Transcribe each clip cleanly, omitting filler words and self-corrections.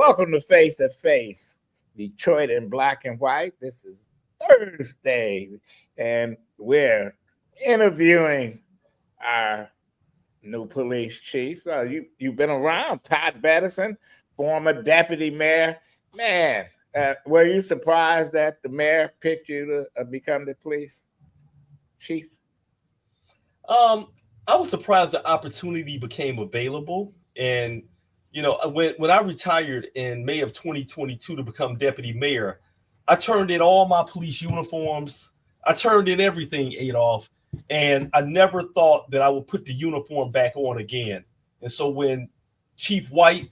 Welcome to Face to Face, Detroit in black and white. This is Thursday, and we're interviewing our new police chief. You've been around, Todd Bettison, former deputy mayor. Man, were you surprised that the mayor picked you to become the police chief? I was surprised the opportunity became available. And, when I retired in May of 2022 to become deputy mayor, I turned in all my police uniforms. I turned in everything, Adolph. And I never thought that I would put the uniform back on again. And so when Chief White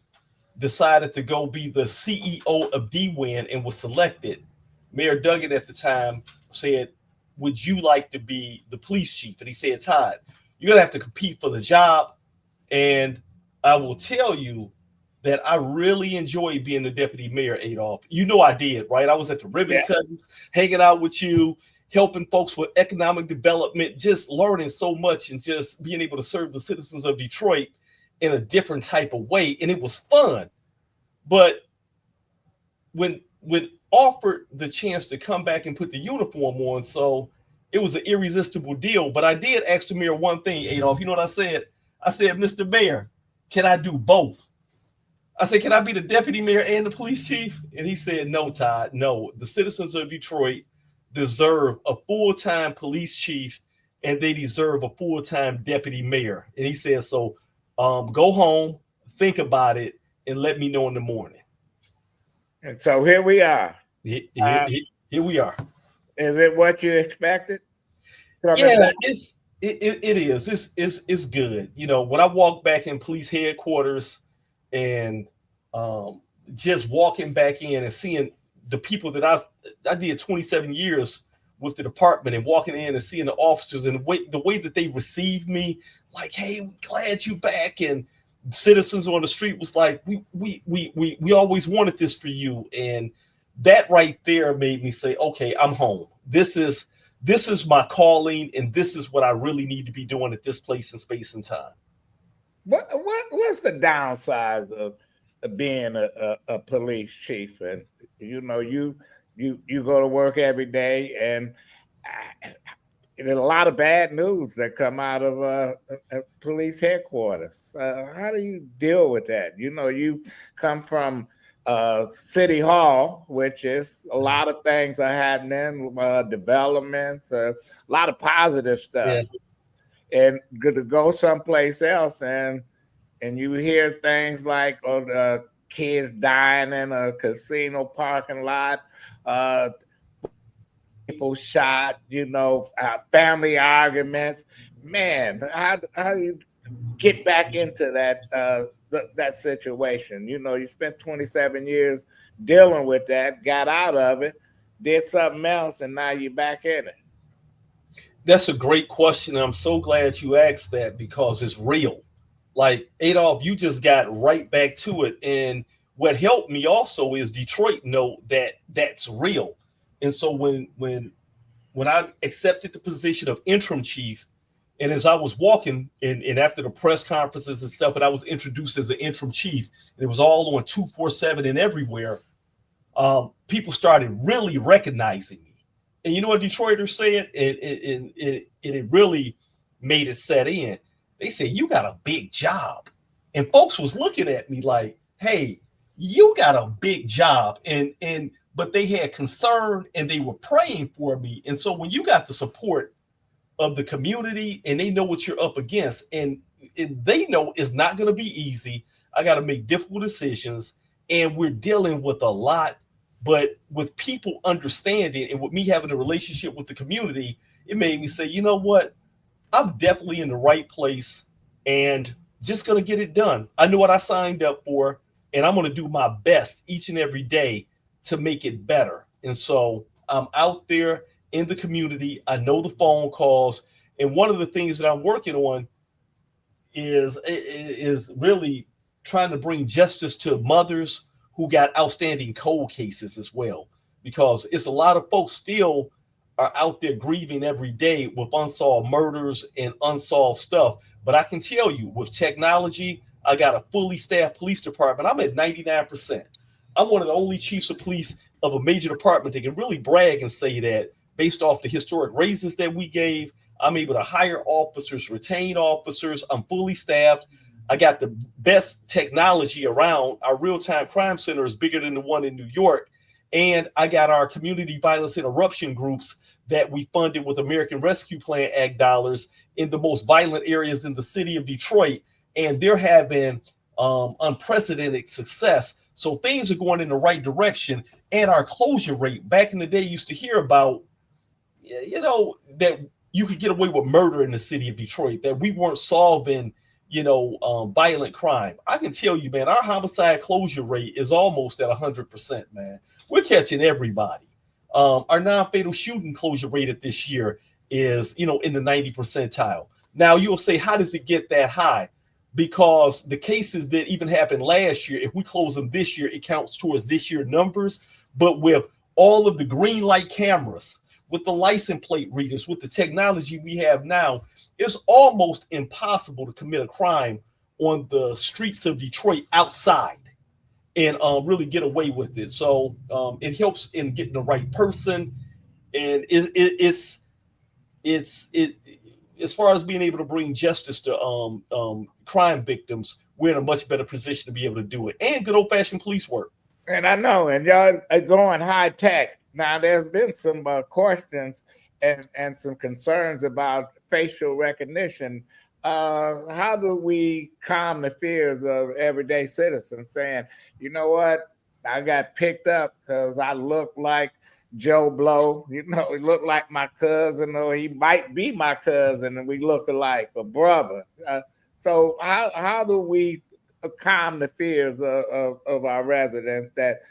decided to go be the CEO of DWIN and was selected, Mayor Duggan at the time said, "Would you like to be the police chief?" And he said, "Todd, you're going to have to compete for the job." And I will tell you that I really enjoyed being the deputy mayor, Adolph. You know I did, right? I was at the ribbon cuttings, hanging out with you, helping folks with economic development, just learning so much and just being able to serve the citizens of Detroit in a different type of way. And it was fun. But when offered the chance to come back and put the uniform on, so it was an irresistible deal. But I did ask the mayor one thing, Adolph. You know what I said? I said, "Mr. Mayor, can I do both?" I said, "Can I be the deputy mayor and the police chief?" And he said, "No, Todd, no. The citizens of Detroit deserve a full-time police chief, and they deserve a full-time deputy mayor." And he said, "So go home, think about it, and let me know in the morning." And so here we are. Here we are. Is it what you expected? Yeah, it is. It's good. When I walk back in police headquarters and just walking back in and seeing the people that I did 27 years with the department, and walking in and seeing the officers and the way that they received me, like, "Hey, we're glad you back." And citizens on the street was like, we always wanted this for you. And that right there made me say, okay, I'm home. This is my calling, and this is what I really need to be doing at this place and space and time. What's the downside of being a police chief? And you go to work every day, and there's a lot of bad news that come out of police headquarters. How do you deal with that? You come from City Hall, which is a lot of things are happening, developments, a lot of positive stuff. Yeah. And good to go someplace else, and you hear things like kids dying in a casino parking lot, people shot, family arguments. Man, how do you get back into that situation? You spent 27 years dealing with that, got out of it, did something else, and now you're back in it. That's a great question. I'm so glad you asked that, because it's real. Like, Adolph, you just got right back to it. And what helped me also is Detroit know that that's real. And so when I accepted the position of interim chief, and as I was walking and after the press conferences and stuff, and I was introduced as an interim chief, and it was all on 247 and everywhere, people started really recognizing me. And you know what Detroiters said? And it really made it set in. They said, "You got a big job." And folks was looking at me like, "Hey, you got a big job." But they had concern, and they were praying for me. And so when you got the support of the community, and they know what you're up against, and they know it's not going to be easy. I got to make difficult decisions, and we're dealing with a lot. But with people understanding, and with me having a relationship with the community, it made me say, you know what? I'm definitely in the right place, and just going to get it done. I know what I signed up for, and I'm going to do my best each and every day to make it better. And so I'm out there in the community. I know the phone calls. And one of the things that I'm working on is really trying to bring justice to mothers who got outstanding cold cases as well, because it's a lot of folks still are out there grieving every day with unsolved murders and unsolved stuff. But I can tell you, with technology, I got a fully staffed police department. I'm at 99%. I'm one of the only chiefs of police of a major department that can really brag and say that based off the historic raises that we gave, I'm able to hire officers, retain officers. I'm fully staffed. I got the best technology around. Our real-time crime center is bigger than the one in New York. And I got our community violence interruption groups that we funded with American Rescue Plan Act dollars in the most violent areas in the city of Detroit. And they're having unprecedented success. So things are going in the right direction. And our closure rate, back in the day, used to hear about, that you could get away with murder in the city of Detroit, that we weren't solving, violent crime. I can tell you, man, our homicide closure rate is almost at 100%, man. We're catching everybody. Our non-fatal shooting closure rate at this year is, in the 90 percentile. Now you'll say, how does it get that high? Because the cases that even happened last year, if we close them this year, it counts towards this year's numbers. But with all of the green light cameras, with the license plate readers, with the technology we have now, it's almost impossible to commit a crime on the streets of Detroit outside and really get away with it. So it helps in getting the right person. And it's as far as being able to bring justice to crime victims, we're in a much better position to be able to do it. And good old-fashioned police work. And I know, and y'all are going high tech. Now, there's been some questions and some concerns about facial recognition. How do we calm the fears of everyday citizens saying, you know what, I got picked up because I look like Joe Blow, he look like my cousin, or he might be my cousin, and we look alike, a brother. So how do we calm the fears of our residents that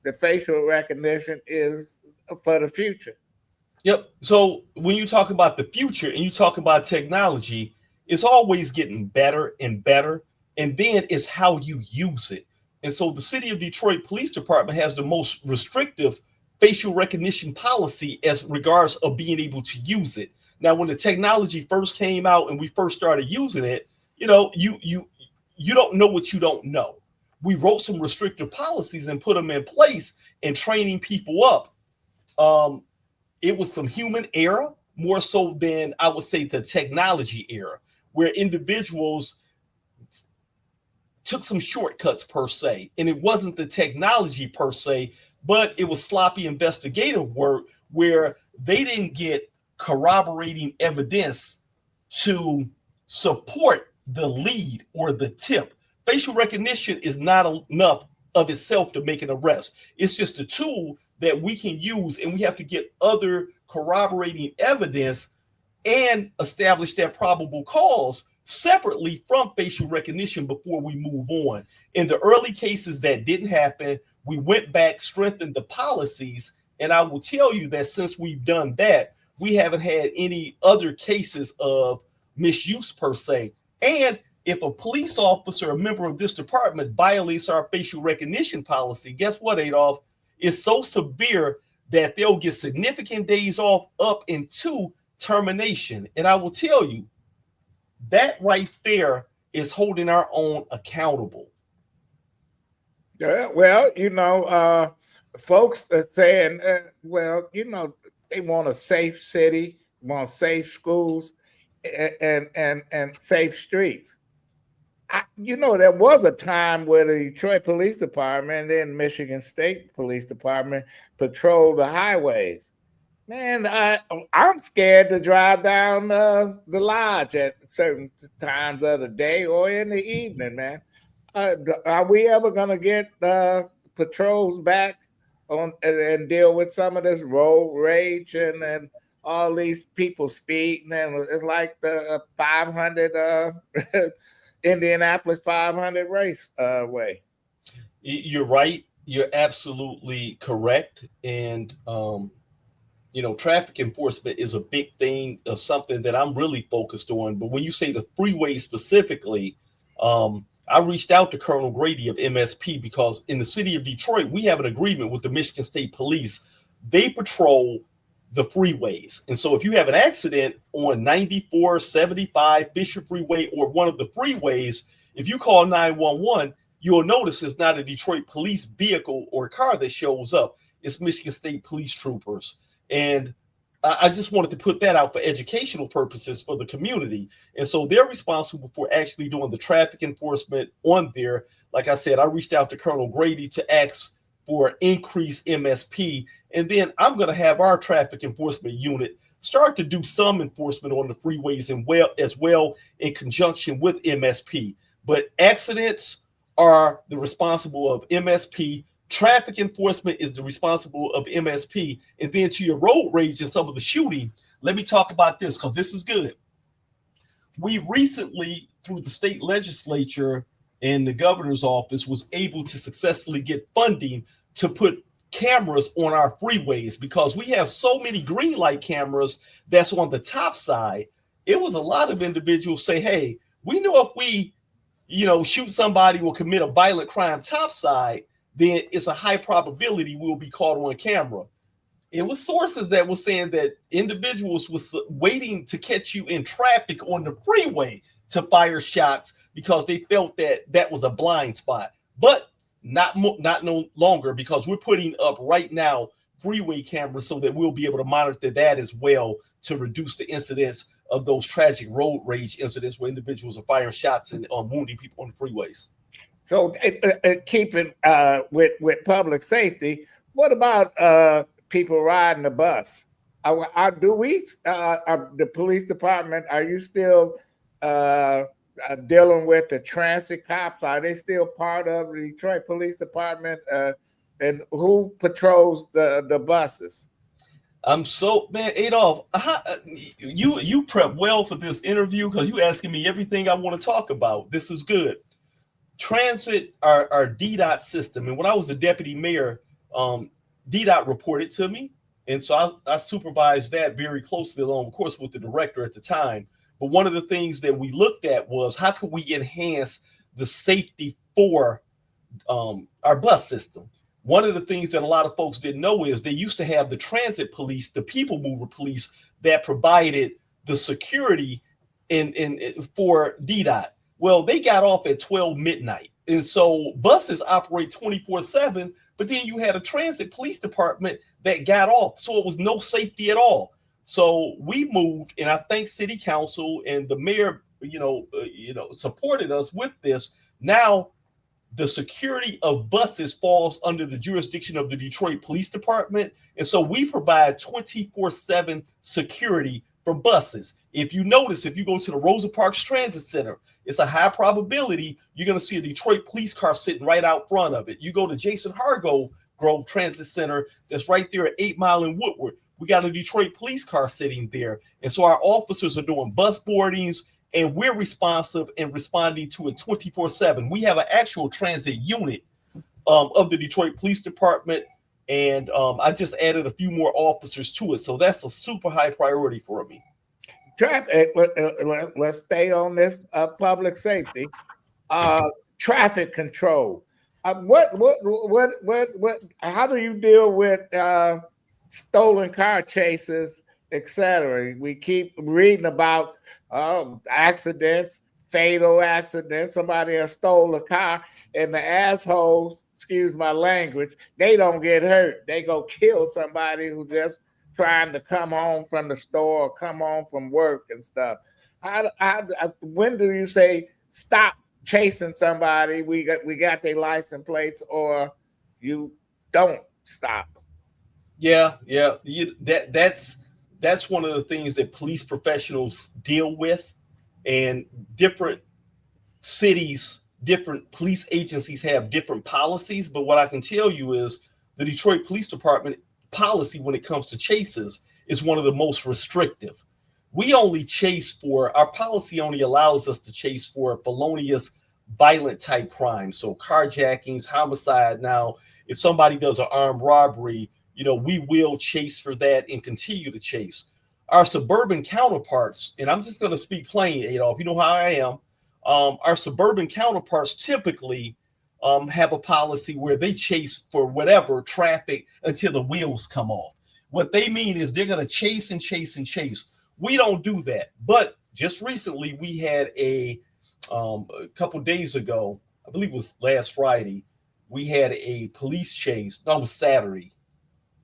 the facial recognition is for the future? Yep. So when you talk about the future and you talk about technology, it's always getting better and better. And then it's how you use it. And so the city of Detroit Police Department has the most restrictive facial recognition policy as regards of being able to use it. Now, when the technology first came out and we first started using it, you don't know what you don't know. We wrote some restrictive policies and put them in place and training people up. It was some human error more so than I would say the technology error, where individuals took some shortcuts per se, and it wasn't the technology per se, but it was sloppy investigative work where they didn't get corroborating evidence to support the lead or the tip. Facial recognition is not enough of itself to make an arrest. It's just a tool that we can use, and we have to get other corroborating evidence and establish that probable cause separately from facial recognition before we move on. In the early cases that didn't happen, we went back, strengthened the policies, and I will tell you that since we've done that, we haven't had any other cases of misuse per se. And if a police officer, a member of this department, violates our facial recognition policy, guess what, Adolph? It's so severe that they'll get significant days off up into termination. And I will tell you, that right there is holding our own accountable. Yeah, well, folks are saying, they want a safe city, want safe schools, and safe streets. There was a time where the Detroit Police Department and then Michigan State Police Department patrolled the highways. Man, I'm scared to drive down the lodge at certain times of the day or in the evening, man. Are we ever going to get patrols back on and deal with some of this road rage and all these people speeding? And it's like the 500 Indianapolis 500 race way. You're right. You're absolutely correct. And, traffic enforcement is a big thing, something that I'm really focused on. But when you say the freeway specifically, I reached out to Colonel Grady of MSP because in the city of Detroit, we have an agreement with the Michigan State Police. They patrol the freeways. And so if you have an accident on 94, 75, Bishop Freeway, or one of the freeways, if you call 911, you'll notice it's not a Detroit police vehicle or car that shows up. It's Michigan State police troopers. And I just wanted to put that out for educational purposes for the community. And so they're responsible for actually doing the traffic enforcement on there. Like I said, I reached out to Colonel Grady to ask for increased MSP. And then I'm going to have our traffic enforcement unit start to do some enforcement on the freeways and as well in conjunction with MSP. But accidents are the responsible of MSP. Traffic enforcement is the responsible of MSP. And then to your road rage and some of the shooting, let me talk about this because this is good. We recently, through the state legislature and the governor's office, was able to successfully get funding to put cameras on our freeways because we have so many green light cameras that's on the top side. It was a lot of individuals say, hey, we know if we, shoot somebody or commit a violent crime topside, then it's a high probability we'll be caught on camera. It was sources that were saying that individuals was waiting to catch you in traffic on the freeway to fire shots because they felt that was a blind spot. But not no longer, because we're putting up right now freeway cameras so that we'll be able to monitor that as well to reduce the incidence of those tragic road rage incidents where individuals are firing shots and wounding people on the freeways. So keeping with public safety, what about people riding the bus? The police department, are you still dealing with the transit cops? Are they still part of the Detroit Police Department? And who patrols the buses? Man, Adolph, you prep well for this interview because you asking me everything I want to talk about. This is good. Transit, our DDOT system, and when I was the deputy mayor, DDOT reported to me, and so I supervised that very closely along, of course, with the director at the time. But one of the things that we looked at was how could we enhance the safety for our bus system. One of the things that a lot of folks didn't know is they used to have the transit police, the people mover police that provided the security for DDOT. Well, they got off at 12 midnight. And so buses operate 24/7, but then you had a transit police department that got off. So it was no safety at all. So we moved, and I thank City Council and the mayor, supported us with this. Now the security of buses falls under the jurisdiction of the Detroit Police Department. And so we provide 24/7 security for buses. If you notice, if you go to the Rosa Parks Transit Center, it's a high probability you're going to see a Detroit police car sitting right out front of it. You go to Jason Hargrove Transit Center, that's right there at 8 Mile and Woodward. We got a Detroit police car sitting there. And so our officers are doing bus boardings, and we're responsive and responding to it 24/7. We have an actual transit unit of the Detroit Police Department, and I just added a few more officers to it. So that's a super high priority for me. Let's stay on this public safety, traffic control. What? How do you deal with stolen car chases, etc.? We keep reading about accidents, fatal accidents. Somebody has stole a car, and the assholes, excuse my language, they don't get hurt. They go kill somebody who just trying to come home from the store or come home from work and stuff. When do you say stop chasing somebody? We got their license plates, or you don't stop? Yeah. That's one of the things that police professionals deal with, and different cities, different police agencies have different policies. But what I can tell you is the Detroit Police Department policy when it comes to chases is one of the most restrictive. We only chase for, our policy only allows us to chase for felonious violent type crimes. So carjackings, homicide. Now, if somebody does an armed robbery, we will chase for that and continue to chase. Our suburban counterparts, and I'm just going to speak plain, Adolph, you know how I am. Our suburban counterparts typically have a policy where they chase for whatever traffic until the wheels come off. What they mean is they're going to chase and chase and chase. We don't do that. But just recently, we had a couple days ago, I believe it was last Friday, we had a police chase. No, it was Saturday,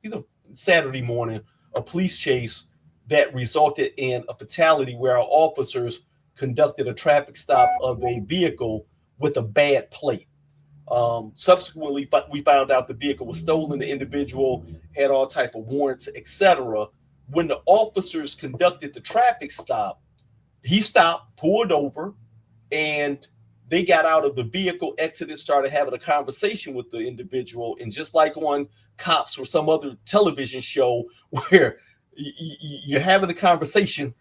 either Saturday morning, a police chase that resulted in a fatality where our officers conducted a traffic stop of a vehicle with a bad plate. Subsequently, we found out the vehicle was stolen. The individual had all type of warrants, etc. When the officers conducted the traffic stop, he stopped, pulled over, and they got out of the vehicle, exited, started having a conversation with the individual. And just like on Cops or some other television show where you're having a conversation,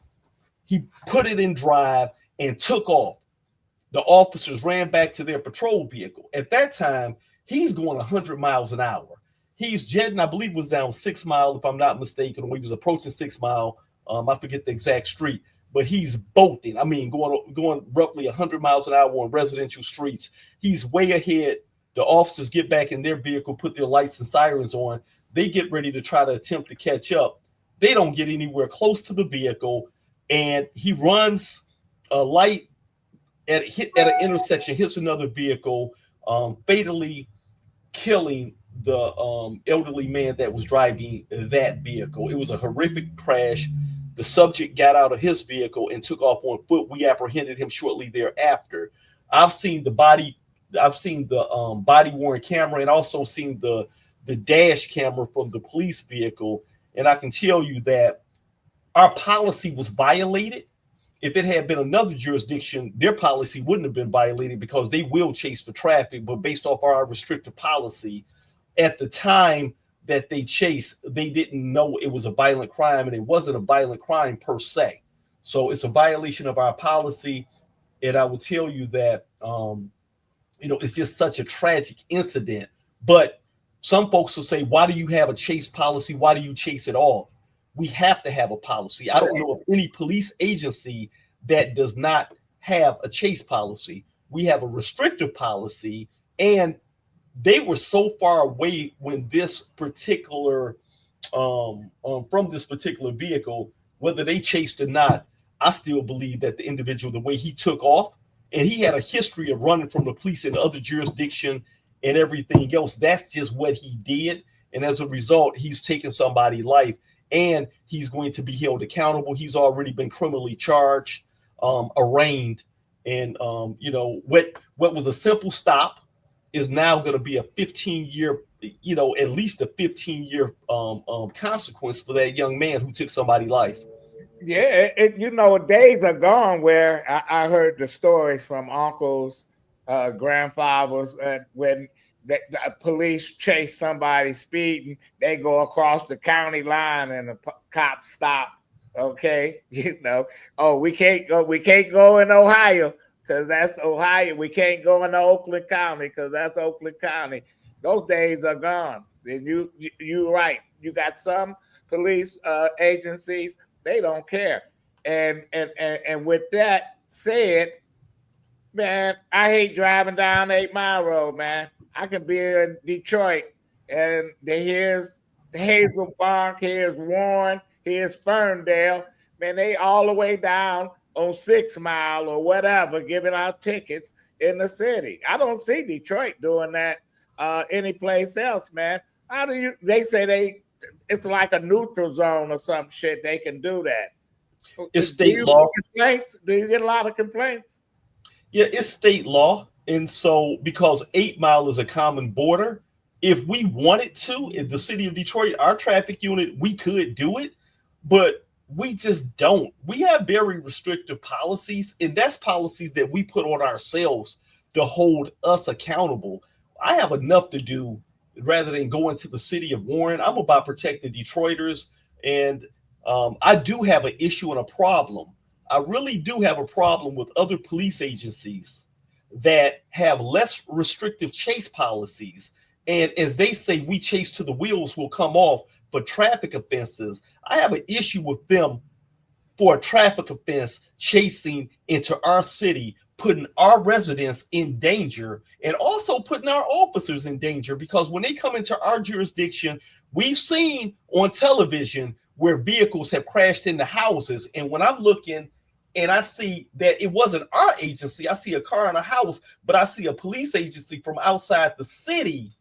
he put it in drive and took off. The officers ran back to their patrol vehicle. At that time, he's going 100 miles an hour. He's jetting, I believe, was down 6 Mile, if I'm not mistaken, or he was approaching 6 Mile. I forget the exact street, but he's bolting. I mean, going roughly 100 miles an hour on residential streets. He's way ahead. The officers get back in their vehicle, put their lights and sirens on. They get ready to try to attempt to catch up. They don't get anywhere close to the vehicle, and he runs a light at an intersection, hits another vehicle, fatally killing the elderly man that was driving that vehicle. It was a horrific crash. The subject got out of his vehicle and took off on foot. We apprehended him shortly thereafter. I've seen the body worn camera, and also seen the dash camera from the police vehicle. And I can tell you that our policy was violated. If it had been another jurisdiction, their policy wouldn't have been violated because they will chase for traffic. But based off our restrictive policy, at the time that they chased, they didn't know it was a violent crime, and it wasn't a violent crime per se. So it's a violation of our policy. And I will tell you that, it's just such a tragic incident. But some folks will say, why do you have a chase policy? Why do you chase it all? We have to have a policy. I don't know of any police agency that does not have a chase policy. We have a restrictive policy, and they were so far away when this particular from this particular vehicle, whether they chased or not. I still believe that the individual, the way he took off, and he had a history of running from the police in other jurisdiction and everything else. That's just what he did, and as a result, he's taken somebody's life. And he's going to be held accountable. He's already been criminally charged, arraigned, and what was a simple stop is now going to be a 15-year, at least a 15-year consequence for that young man who took somebody's life. Yeah, days are gone where I heard the stories from uncles, grandfathers, when the police chase somebody speeding, they go across the county line and the cop stop. Okay, we can't go in Ohio because that's Ohio. We can't go into Oakland County because that's Oakland County. Those days are gone. And you're right. You got some police agencies, they don't care. And with that said, man, I hate driving down 8 Mile Road, man. I can be in Detroit, and here's Hazel Park, here's Warren, here's Ferndale. Man, they all the way down on 6 Mile or whatever, giving out tickets in the city. I don't see Detroit doing that any place else, man. How do you? They say it's like a neutral zone or some shit. They can do that. It's state law. Do you get a lot of complaints? Yeah, it's state law. And so because 8 Mile is a common border, if we wanted to, in the city of Detroit, our traffic unit, we could do it, but we just don't. We have very restrictive policies, and that's policies that we put on ourselves to hold us accountable. I have enough to do rather than going to the city of Warren. I'm about protecting Detroiters, and I do have an issue and a problem. I really do have a problem with other police agencies that have less restrictive chase policies. And as they say, we chase till the wheels will come off for traffic offenses. I have an issue with them for a traffic offense chasing into our city, putting our residents in danger, and also putting our officers in danger, because when they come into our jurisdiction, we've seen on television where vehicles have crashed into houses. And when I'm looking and I see that it wasn't our agency. I see a car in a house, but I see a police agency from outside the city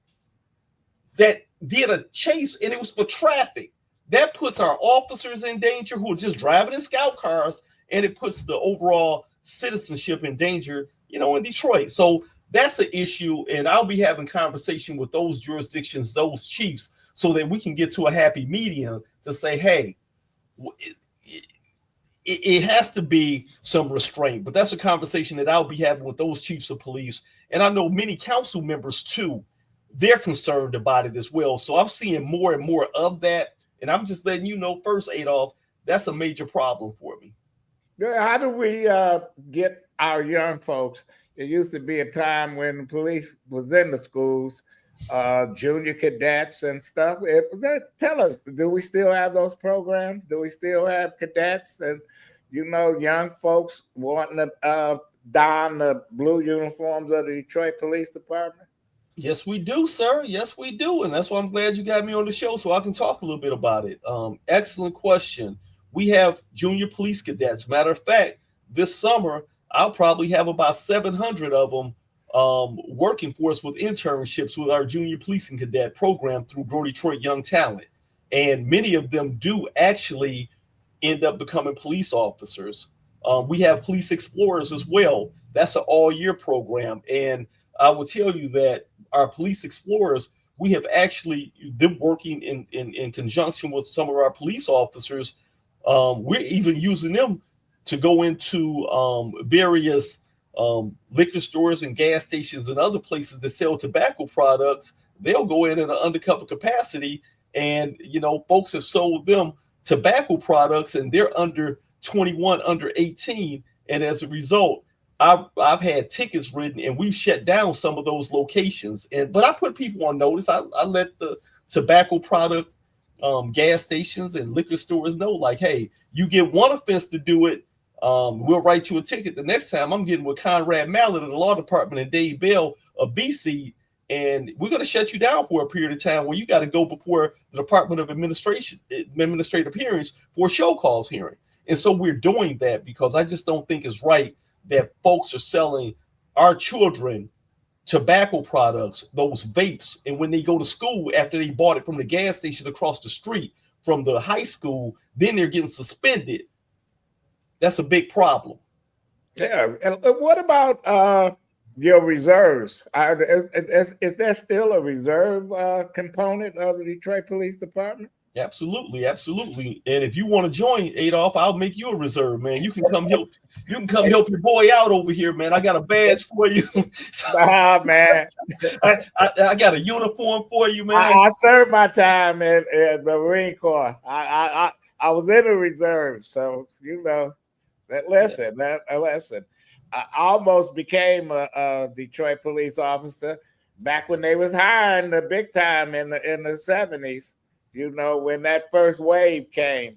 that did a chase, and it was for traffic. That puts our officers in danger who are just driving in scout cars, and it puts the overall citizenship in danger, in Detroit. So that's an issue, and I'll be having conversation with those jurisdictions, those chiefs, so that we can get to a happy medium to say, hey, it has to be some restraint. But that's a conversation that I'll be having with those chiefs of police. And I know many council members too, they're concerned about it as well. So I'm seeing more and more of that. And I'm just letting you know first, Adolph, that's a major problem for me. How do we get our young folks? It used to be a time when the police was in the schools, junior cadets and stuff. Tell us, do we still have those programs? Do we still have cadets and, young folks wanting to don the blue uniforms of the Detroit Police Department? Yes, we do, sir. Yes, we do. And that's why I'm glad you got me on the show so I can talk a little bit about it. Excellent question. We have junior police cadets. Matter of fact, this summer, I'll probably have about 700 of them working for us with internships with our junior policing cadet program through Grow Detroit Young Talent. And many of them do actually end up becoming police officers. We have police explorers as well. That's an all-year program. And I will tell you that our police explorers, we have actually them working in conjunction with some of our police officers. We're even using them to go into various liquor stores and gas stations and other places that sell tobacco products. They'll go in an undercover capacity, and folks have sold them tobacco products, and they're under 21, under 18, and as a result, I've had tickets written, and we've shut down some of those locations. But I put people on notice. I let the tobacco product gas stations and liquor stores know, like, hey, you get one offense to do it, we'll write you a ticket. The next time I'm getting with Conrad Mallett of the law department and Dave Bell of BC, and we're going to shut you down for a period of time where you got to go before the Department of Administrative Hearings for a show cause hearing. And so we're doing that because I just don't think it's right that folks are selling our children tobacco products, those vapes, and when they go to school after they bought it from the gas station across the street from the high school, then they're getting suspended. That's a big problem. Yeah. And what about your reserves? Is there still a reserve component of the Detroit Police Department? Absolutely, absolutely. And if you want to join, Adolph, I'll make you a reserve, man. You can come help. You can come help your boy out over here, man. I got a badge for you. Man, I got a uniform for you, man. I served my time in the Marine Corps. I was in the reserve, so listen. I almost became a Detroit police officer back when they was hiring the big time in the 70s. When that first wave came,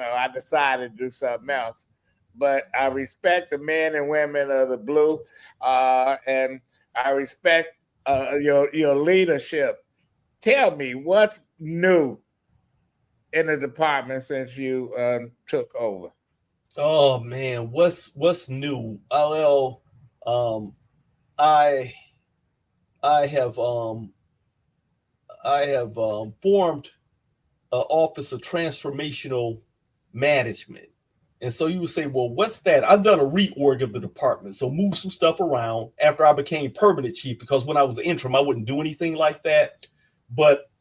I decided to do something else. But I respect the men and women of the blue, and I respect your leadership. Tell me what's new in the department since you took over. Oh man, what's new? I have formed an Office of Transformational Management. And so you would say, well, what's that? I've done a reorg of the department. So move some stuff around after I became permanent chief, because when I was interim, I wouldn't do anything like that. But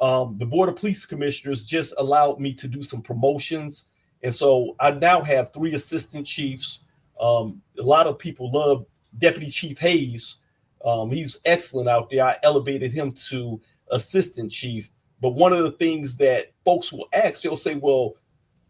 the Board of Police Commissioners just allowed me to do some promotions. And so I now have 3 assistant chiefs. A lot of people love Deputy Chief Hayes. He's excellent out there. I elevated him to assistant chief. But one of the things that folks will ask, they'll say, well,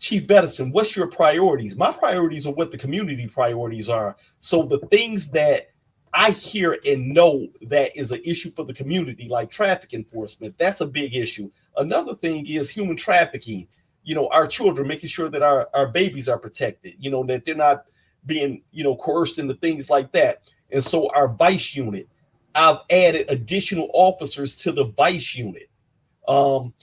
Chief Bettison, what's your priorities? My priorities are what the community priorities are. So the things that I hear and know that is an issue for the community, like traffic enforcement, that's a big issue. Another thing is human trafficking. Our children, making sure that our babies are protected, that they're not being, coerced into things like that. And so our vice unit, I've added additional officers to the vice unit. Our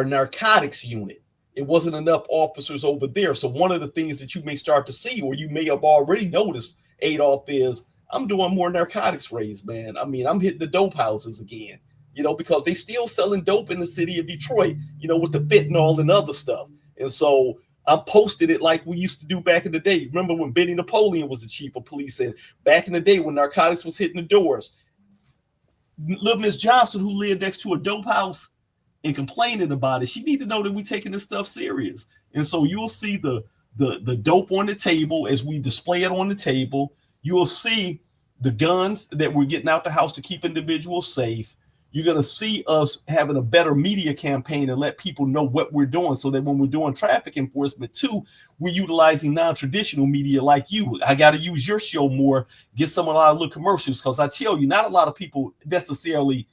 narcotics unit it wasn't enough officers over there. So one of the things that you may start to see, or you may have already noticed, Adolph, is I'm doing more narcotics raids, man. I mean, I'm hitting the dope houses again, because they still selling dope in the city of Detroit, with the fentanyl and other stuff. And so I'm posted it like we used to do back in the day. Remember when Benny Napoleon was the chief of police, and back in the day when narcotics was hitting the doors. Little Miss Johnson, who lived next to a dope house and complaining about it, she need to know that we taking this stuff serious. And so you'll see the dope on the table as we display it on the table. You'll see the guns that we're getting out the house to keep individuals safe. You're going to see us having a better media campaign and let people know what we're doing, so that when we're doing traffic enforcement too, we're utilizing non-traditional media like you. I got to use your show more, get some of our little commercials, because I tell you, not a lot of people necessarily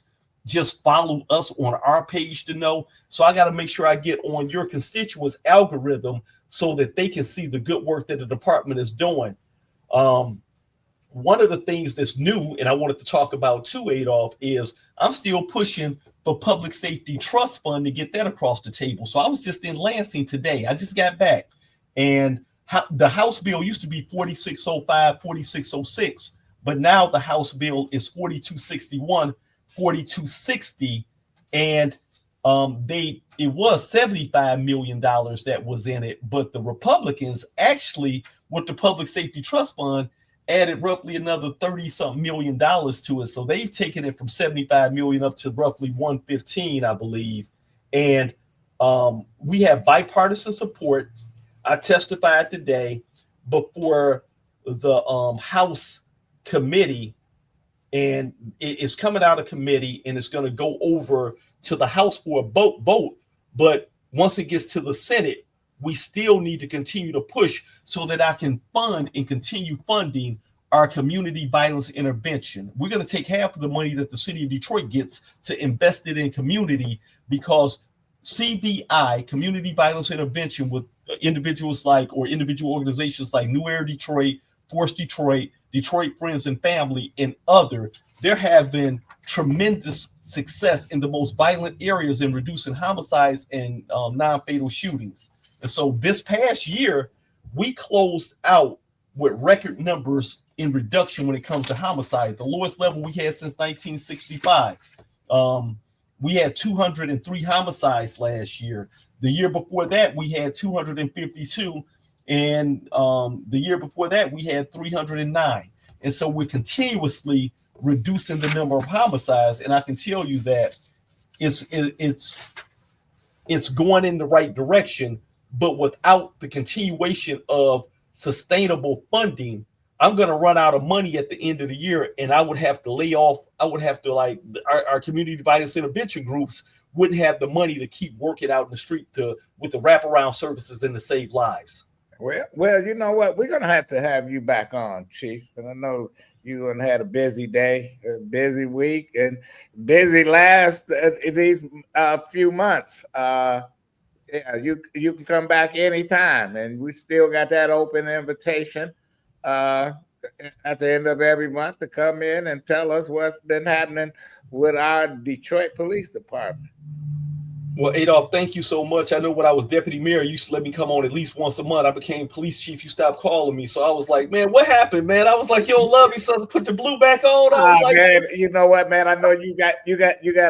just follow us on our page to know. So I got to make sure I get on your constituents' algorithm so that they can see the good work that the department is doing. One of the things that's new, and I wanted to talk about too, Adolph, is I'm still pushing for public safety trust fund to get that across the table. So I was just in Lansing today. I just got back, and the House bill used to be 4605, 4606, but now the House bill is 4261, 4260, and it was $75 million that was in it, but the Republicans actually, with the public safety trust fund, added roughly another 30-something million dollars to it. So they've taken it from 75 million up to roughly 115, I believe. And we have bipartisan support. I testified today before the House committee, and it's coming out of committee, and it's going to go over to the House for a vote. But once it gets to the Senate, we still need to continue to push so that I can fund and continue funding our community violence intervention. We're going to take half of the money that the city of Detroit gets to invest it in community, because CVI, community violence intervention, with individuals like, or individual organizations like New Era Detroit, Force Detroit, Detroit Friends and Family, and other, there have been tremendous success in the most violent areas in reducing homicides and non-fatal shootings. And so this past year, we closed out with record numbers in reduction when it comes to homicide, the lowest level we had since 1965. We had 203 homicides last year. The year before that, we had 252. And the year before that, we had 309. And so we're continuously reducing the number of homicides. And I can tell you that it's going in the right direction. But without the continuation of sustainable funding, I'm going to run out of money at the end of the year, and I would have to lay off. I would have to, like, our community violence intervention groups wouldn't have the money to keep working out in the street with the wraparound services and to save lives. Well, you know what? We're going to have you back on, Chief. And I know you had a busy day, a busy week, and busy last these few months. Yeah, you can come back anytime, and we still got that open invitation at the end of every month to come in and tell us what's been happening with our Detroit Police Department. Well, Adolph, thank you so much. I know when I was deputy mayor, you used to let me come on at least once a month. I became police chief. You stopped calling me. So I was like, man, what happened, man? I was like, you don't love me, so I put the blue back on. I was like, man, you know what, man? I know you got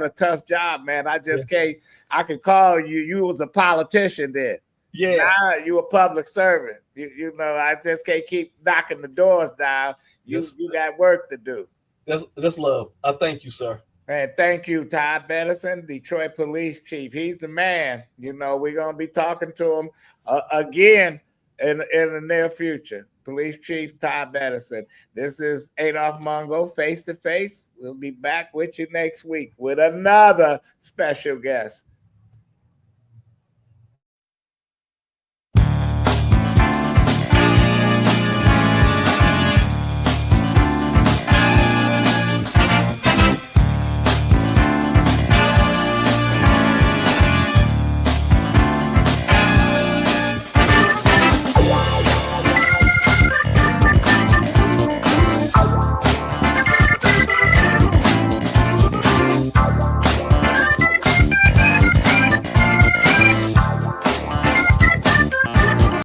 a tough job, man. I just can't. I could call you. You was a politician then. Yeah. Now you a public servant. You know, I just can't keep knocking the doors down. You got work to do. That's love. I thank you, sir. And thank you, Todd Bettison, Detroit Police Chief. He's the man. You know, we're going to be talking to him again in the near future. Police Chief Todd Bettison. This is Adolph Mongo, Face to Face. We'll be back with you next week with another special guest.